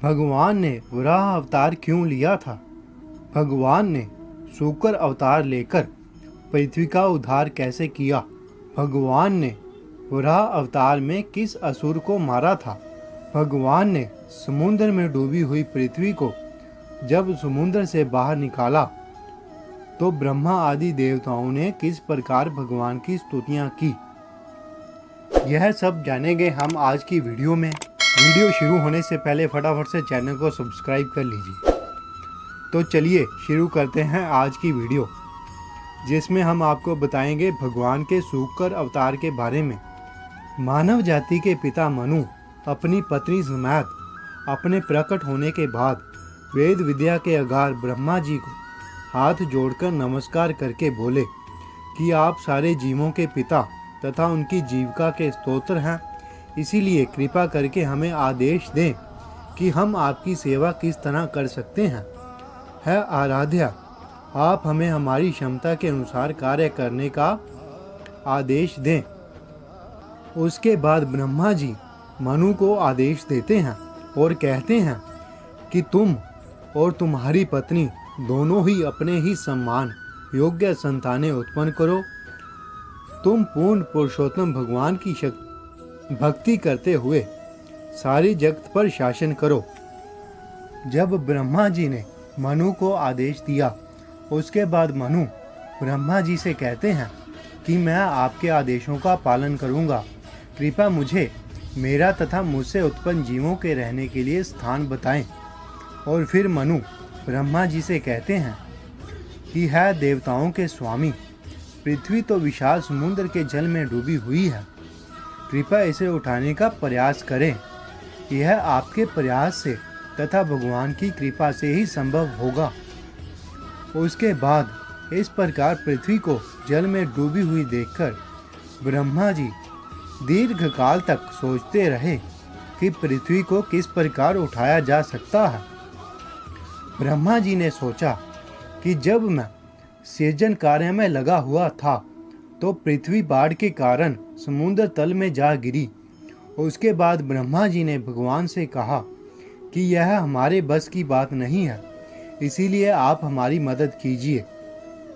भगवान ने वराह अवतार क्यों लिया था? भगवान ने शूकर अवतार लेकर पृथ्वी का उद्धार कैसे किया? भगवान ने वराह अवतार में किस असुर को मारा था? भगवान ने समुद्र में डूबी हुई पृथ्वी को जब समुद्र से बाहर निकाला तो ब्रह्मा आदि देवताओं ने किस प्रकार भगवान की स्तुतियां की? यह सब जानेंगे हम आज की वीडियो में। वीडियो शुरू होने से पहले फटाफट से चैनल को सब्सक्राइब कर लीजिए। तो चलिए शुरू करते हैं आज की वीडियो, जिसमें हम आपको बताएंगे भगवान के शूकर अवतार के बारे में। मानव जाति के पिता मनु अपनी पत्नी समेत अपने प्रकट होने के बाद वेद विद्या के अगार ब्रह्मा जी को हाथ जोड़कर नमस्कार करके बोले कि आप सारे जीवों के पिता तथा उनकी जीविका के स्तोत्र हैं, इसीलिए कृपा करके हमें आदेश दें कि हम आपकी सेवा किस तरह कर सकते हैं। है आराध्या, आप हमें हमारी क्षमता के अनुसार कार्य करने का आदेश दें। उसके बाद ब्रह्मा जी मनु को आदेश देते हैं और कहते हैं कि तुम और तुम्हारी पत्नी दोनों ही अपने ही सम्मान योग्य संतानें उत्पन्न करो। तुम पूर्ण पुरुषोत्तम भगवान की भक्ति करते हुए सारी जगत पर शासन करो। जब ब्रह्मा जी ने मनु को आदेश दिया, उसके बाद मनु ब्रह्मा जी से कहते हैं कि मैं आपके आदेशों का पालन करूंगा। कृपया मुझे मेरा तथा मुझसे उत्पन्न जीवों के रहने के लिए स्थान बताएं। और फिर मनु ब्रह्मा जी से कहते हैं कि है देवताओं के स्वामी, पृथ्वी तो विशाल समुद्र के जल में डूबी हुई है, कृपया इसे उठाने का प्रयास करें। यह आपके प्रयास से तथा भगवान की कृपा से ही संभव होगा। उसके बाद इस प्रकार पृथ्वी को जल में डूबी हुई देखकर ब्रह्मा जी दीर्घ काल तक सोचते रहे कि पृथ्वी को किस प्रकार उठाया जा सकता है। ब्रह्मा जी ने सोचा कि जब मैं सृजन कार्य में लगा हुआ था तो पृथ्वी बाढ़ के कारण समुद्र तल में जा गिरी। उसके बाद ब्रह्मा जी ने भगवान से कहा कि यह हमारे बस की बात नहीं है, इसीलिए आप हमारी मदद कीजिए।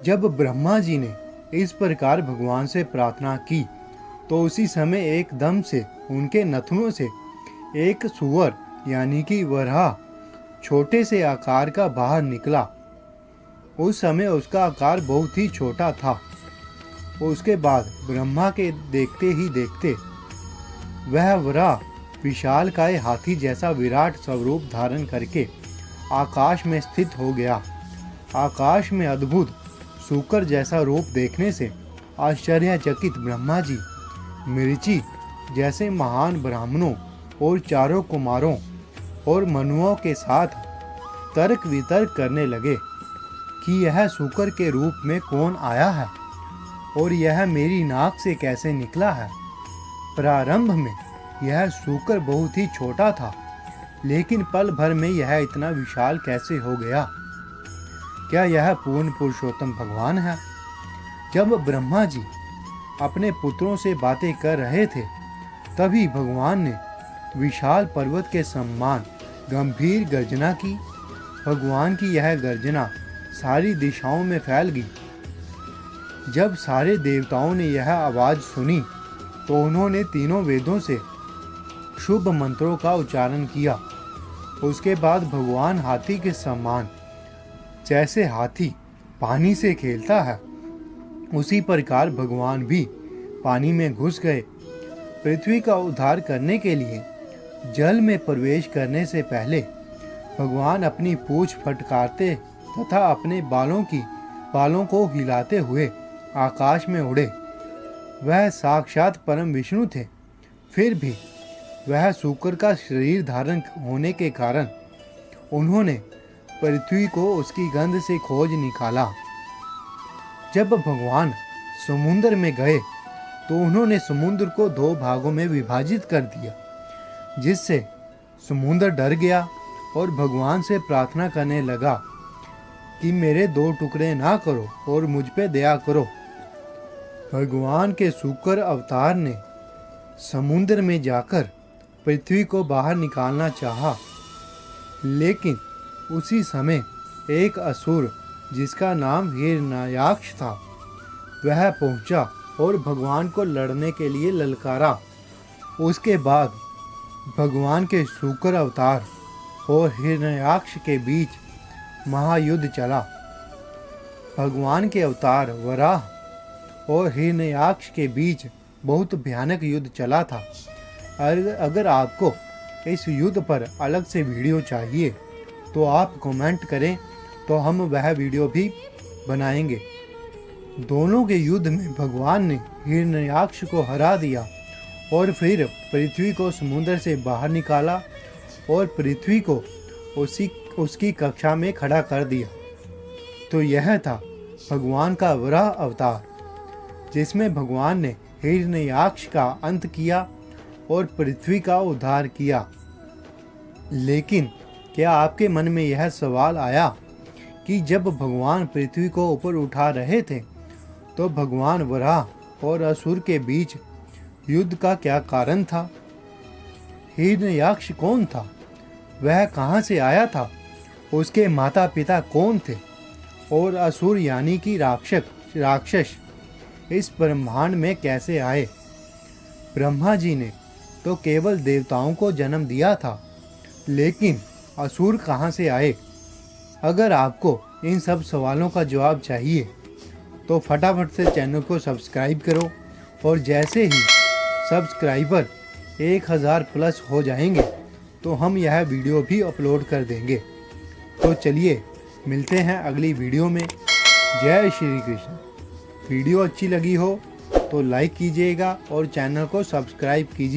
जब ब्रह्मा जी ने इस प्रकार भगवान से प्रार्थना की तो उसी समय एकदम से उनके नथनों से एक सुअर यानी कि वराह छोटे से आकार का बाहर निकला। उस समय उसका आकार बहुत ही छोटा था। उसके बाद ब्रह्मा के देखते ही देखते वह वराह विशालकाय हाथी जैसा विराट स्वरूप धारण करके आकाश में स्थित हो गया। आकाश में अद्भुत शूकर जैसा रूप देखने से आश्चर्यचकित ब्रह्मा जी मिर्ची जैसे महान ब्राह्मणों और चारों कुमारों और मनुओं के साथ तर्क वितर्क करने लगे कि यह शूकर के रूप में कौन आया है और यह मेरी नाक से कैसे निकला है। प्रारंभ में यह शूकर बहुत ही छोटा था, लेकिन पल भर में यह इतना विशाल कैसे हो गया? क्या यह पूर्ण पुरुषोत्तम भगवान है? जब ब्रह्मा जी अपने पुत्रों से बातें कर रहे थे, तभी भगवान ने विशाल पर्वत के समान गंभीर गर्जना की। भगवान की यह गर्जना सारी दिशाओं में फैल गई। जब सारे देवताओं ने यह आवाज़ सुनी तो उन्होंने तीनों वेदों से शुभ मंत्रों का उच्चारण किया। उसके बाद भगवान हाथी के समान, जैसे हाथी पानी से खेलता है, उसी प्रकार भगवान भी पानी में घुस गए। पृथ्वी का उद्धार करने के लिए जल में प्रवेश करने से पहले भगवान अपनी पूंछ फटकारते तथा अपने बालों को हिलाते हुए आकाश में उड़े। वह साक्षात परम विष्णु थे। फिर भी वह शूकर का शरीर धारण होने के कारण उन्होंने पृथ्वी को उसकी गंध से खोज निकाला। जब भगवान समुद्र में गए तो उन्होंने समुद्र को दो भागों में विभाजित कर दिया, जिससे समुद्र डर गया और भगवान से प्रार्थना करने लगा कि मेरे दो टुकड़े ना करो और मुझ पे दया करो। भगवान के शूकर अवतार ने समुद्र में जाकर पृथ्वी को बाहर निकालना चाहा, लेकिन उसी समय एक असुर जिसका नाम हिरण्याक्ष था वह पहुंचा और भगवान को लड़ने के लिए ललकारा। उसके बाद भगवान के शुक्र अवतार और हिरण्याक्ष के बीच महायुद्ध चला। भगवान के अवतार वराह और हिरण्याक्ष के बीच बहुत भयानक युद्ध चला था। अगर आपको इस युद्ध पर अलग से वीडियो चाहिए तो आप कमेंट करें तो हम वह वीडियो भी बनाएंगे। दोनों के युद्ध में भगवान ने हिरण्याक्ष को हरा दिया और फिर पृथ्वी को समुद्र से बाहर निकाला और पृथ्वी को उसकी कक्षा में खड़ा कर दिया। तो यह था भगवान का वराह अवतार, जिसमें भगवान ने हिरण्याक्ष का अंत किया और पृथ्वी का उद्धार किया। लेकिन क्या आपके मन में यह सवाल आया कि जब भगवान पृथ्वी को ऊपर उठा रहे थे तो भगवान वराह और असुर के बीच युद्ध का क्या कारण था? हिरण्याक्ष कौन था? वह कहाँ से आया था? उसके माता पिता कौन थे? और असुर यानी कि राक्षस इस ब्रह्मांड में कैसे आए? ब्रह्मा जी ने तो केवल देवताओं को जन्म दिया था, लेकिन असुर कहाँ से आए? अगर आपको इन सब सवालों का जवाब चाहिए तो फटाफट से चैनल को सब्सक्राइब करो और जैसे ही सब्सक्राइबर 1000 प्लस हो जाएंगे तो हम यह वीडियो भी अपलोड कर देंगे। तो चलिए मिलते हैं अगली वीडियो में। जय श्री कृष्ण। वीडियो अच्छी लगी हो तो लाइक कीजिएगा और चैनल को सब्सक्राइब कीजिए।